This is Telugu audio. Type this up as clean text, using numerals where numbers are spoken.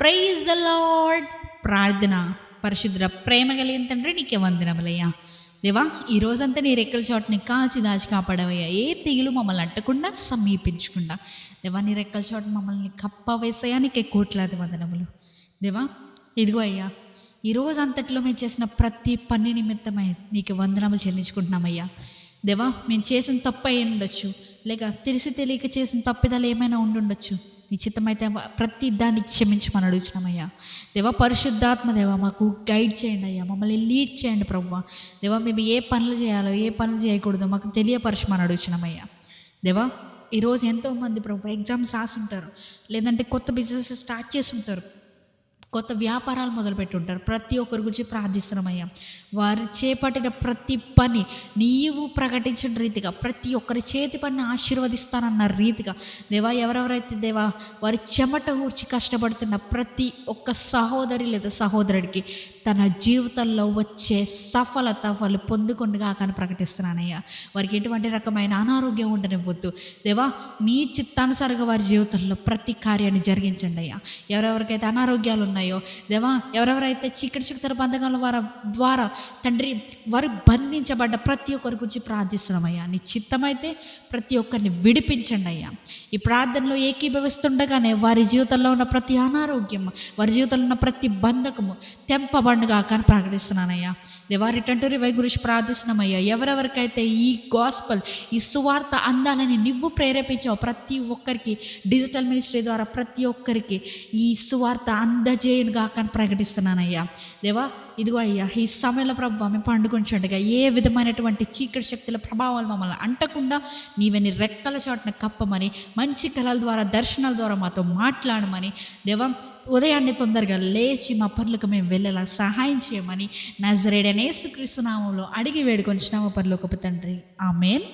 Praise the lord. ప్రార్థన. పరిశుద్ర ప్రేమ కలిగిన తండ్రి, నీకే వందనములయ్యా. దేవా, ఈ రోజంతా నీ రెక్కల చోటుని కాచి దాచి కాపాడవయ్యా. ఏ తెగులు మమ్మల్ని అంటకుండా సమీపించకుండా దేవా, నీ రెక్కల చోట మమ్మల్ని కప్ప వేసయ్యా. నీకే కోట్లాది వందనములు దేవా. ఇదిగో అయ్యా, ఈ రోజు అంతట్లో మేము చేసిన ప్రతి పని నిమిత్తమై నీకు వందనములు చెల్లించుకుంటున్నామయ్యా. దేవా, మేము చేసిన తప్పు అయి ఉండొచ్చు, లేక తెలిసి తెలియక చేసిన తప్పిదాలు ఏమైనా ఉండుండొచ్చు. నీ చిత్తమైతే ప్రతి దాన్ని క్షమించమని అడుగుతున్నామయ్యా. దేవా, పరిశుద్ధాత్మ దేవా, మాకు గైడ్ చేయండి అయ్యా, మమ్మల్ని లీడ్ చేయండి ప్రభువా. దేవా, మేము ఏ పనులు చేయాలో ఏ పనులు చేయకూడదో మాకు తెలియపరచమని అడుగుతున్నామయ్యా. దేవా, ఈరోజు ఎంతోమంది ప్రభు ఎగ్జామ్స్ రాసుంటారు, లేదంటే కొత్త బిజినెస్ స్టార్ట్ చేసి ఉంటారు, కొత్త వ్యాపారాలు మొదలుపెట్టి ఉంటారు. ప్రతి ఒక్కరి గురించి ప్రార్థిస్తున్నామయ్యా. వారు చేపట్టిన ప్రతి పని నీవు ప్రకటించిన రీతిగా, ప్రతి ఒక్కరి చేతి పనిని ఆశీర్వదిస్తానన్న రీతిగా దేవా, ఎవరెవరైతే దేవా వారి చెమట ఊర్చి కష్టపడుతున్న ప్రతి ఒక్క సహోదరి లేదా సహోదరుడికి తన జీవితంలో వచ్చే సఫలత వాళ్ళు పొందుకొండగా కానీ ప్రకటిస్తున్నానయ్యా. వారికి ఎటువంటి రకమైన అనారోగ్యం ఉండనివ్వద్దు దేవా. నీ చిత్తానుసారంగా వారి జీవితంలో ప్రతి కార్యాన్ని జరిగించండి అయ్యా. ఎవరెవరికైతే అనారోగ్యాలు ఉన్నాయో దేవా, ఎవరెవరైతే చీకటి శక్తుల బంధకాల వారి ద్వారా తండ్రి వారు బంధించబడ్డ ప్రతి ఒక్కరి గురించి ప్రార్థిస్తున్నామయ్యా. నీ చిత్తమైతే ప్రతి ఒక్కరిని విడిపించండి అయ్యా. ఈ ప్రార్థనలో ఏకీభవిస్తుండగానే వారి జీవితంలో ఉన్న ప్రతి అనారోగ్యం, వారి జీవితంలో ఉన్న ప్రతి బంధకము తెంపబండుగా కానీ ప్రకటిస్తున్నానయ్యా. దేవా, రిటర్న్ టు రివైవ్ గురించి ప్రార్థిస్తున్నామయ్యా. ఎవరెవరికైతే ఈ గాస్పల్, ఈ సువార్త అందాలని నువ్వు ప్రేరేపించావు, ప్రతి ఒక్కరికి డిజిటల్ మినిస్ట్రీ ద్వారా ప్రతి ఒక్కరికి ఈ సువార్త అందజేయునుగా కానీ ప్రకటిస్తున్నానయ్యా. దేవా, ఇదిగో అయ్యా, ఈ సమయంలో ప్రభావ మేము పండుకొంచుండగా ఏ విధమైనటువంటి చీకటి శక్తుల ప్రభావాలు మమ్మల్ని అంటకుండా నీవే నీ రెక్కల చోటన కప్పమని, మంచి కళల ద్వారా దర్శనాల ద్వారా మాతో మాట్లాడమని దేవా, ఉదయాన్నే తొందరగా లేచి మా పనులకు మేము వెళ్ళేలా సహాయం చేయమని నజరేయుడైన యేసుక్రీస్తు నామములో అడిగి వేడుకొంచున్నాము పరలోకపు తండ్రి. ఆమేన్.